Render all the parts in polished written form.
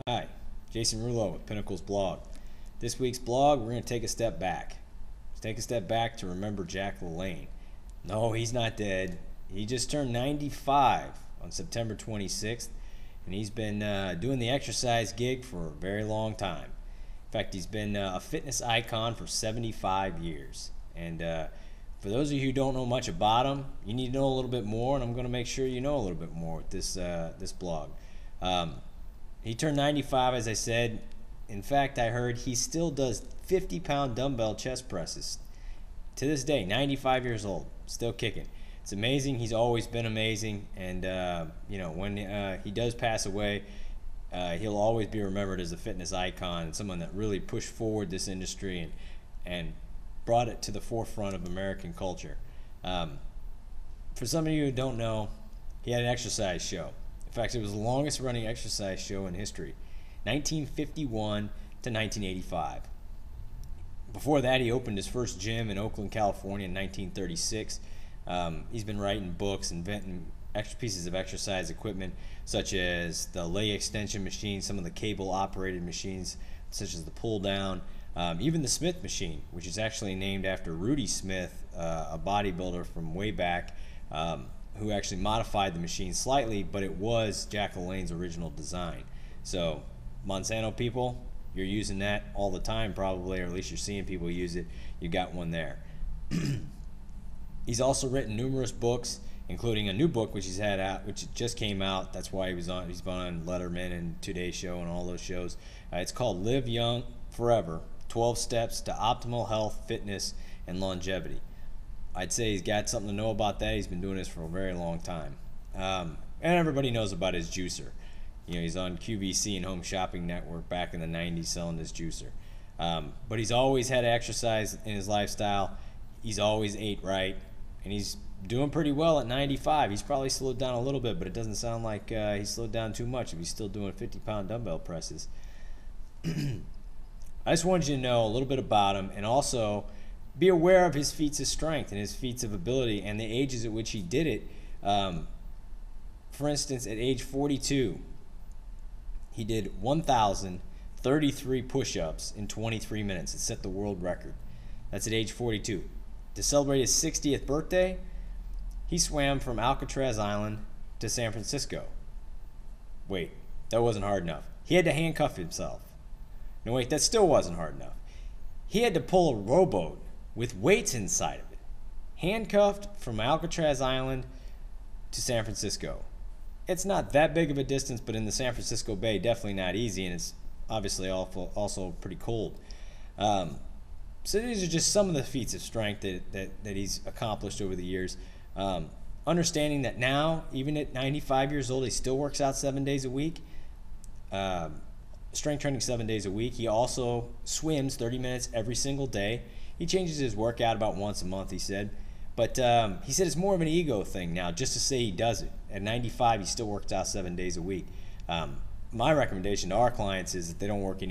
Hi, Jason Rouleau with Pinnacles Blog. This week's blog, we're going to take a step back. Let's take a step back to remember Jack LaLanne. No, he's not dead. He just turned 95 on September 26th, and he's been doing the exercise gig for a very long time. In fact, he's been a fitness icon for 75 years. And for those of you who don't know much about him, you need to know a little bit more, and I'm going to make sure you know a little bit more with this blog. He turned 95, as I said. In fact, I heard he still does 50-pound dumbbell chest presses. To this day, 95 years old, still kicking. It's amazing. He's always been amazing. And, when he does pass away, he'll always be remembered as a fitness icon and someone that really pushed forward this industry and brought it to the forefront of American culture. For some of you who don't know, he had an exercise show. In fact, it was the longest running exercise show in history, 1951 to 1985. Before that, he opened his first gym in Oakland, California in 1936. He's been writing books, inventing extra pieces of exercise equipment, such as the leg extension machine, some of the cable-operated machines, such as the pull-down, even the Smith machine, which is actually named after Rudy Smith, a bodybuilder from way back, who actually modified the machine slightly, but it was Jack LaLanne's original design. So, Monsanto people, you're using that all the time probably, or at least you're seeing people use it. You got one there. He's also written numerous books, including a new book which he's had out, which just came out. That's why he's been on Letterman and Today Show and all those shows. It's called Live Young Forever: 12 Steps to Optimal Health, Fitness, and Longevity. I'd say he's got something to know about that. He's been doing this for a very long time. And everybody knows about his juicer. He's on QVC and Home Shopping Network back in the 90s selling this juicer. But he's always had exercise in his lifestyle. He's always ate right. And he's doing pretty well at 95. He's probably slowed down a little bit, but it doesn't sound like he's slowed down too much if he's still doing 50-pound dumbbell presses. I just wanted you to know a little bit about him, and also be aware of his feats of strength and his feats of ability and the ages at which he did it. For instance, at age 42, he did 1,033 push-ups in 23 minutes. It set the world record. That's at age 42. To celebrate his 60th birthday, he swam from Alcatraz Island to San Francisco. Wait, that wasn't hard enough. He had to handcuff himself. No, wait, that still wasn't hard enough. He had to pull a rowboat with weights inside of it, handcuffed from Alcatraz Island to San Francisco. It's not that big of a distance, but in the San Francisco Bay, definitely not easy, and it's obviously also pretty cold. So these are just some of the feats of strength that he's accomplished over the years. Understanding that now, even at 95 years old, he still works out 7 days a week. Strength training 7 days a week. He also swims 30 minutes every single day. He changes his workout about once a month, he said. But he said it's more of an ego thing now, just to say he does it. At 95, he still works out 7 days a week. My recommendation to our clients is that they don't work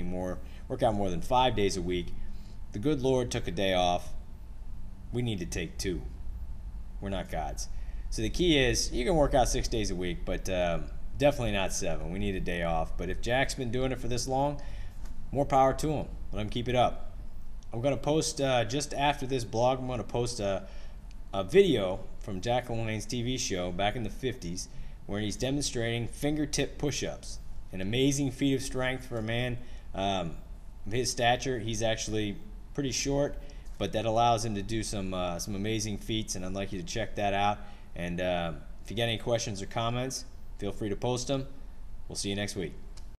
out more than 5 days a week. The good Lord took a day off. We need to take 2. We're not gods. So the key is, you can work out 6 days a week, but definitely not 7. We need a day off. But if Jack's been doing it for this long, more power to him. Let him keep it up. I'm going to post, just after this blog, I'm going to post a video from Jack LaLanne's TV show back in the 50s where he's demonstrating fingertip push-ups. An amazing feat of strength for a man of his stature. He's actually pretty short, but that allows him to do some amazing feats, and I'd like you to check that out. And if you got any questions or comments, feel free to post them. We'll see you next week.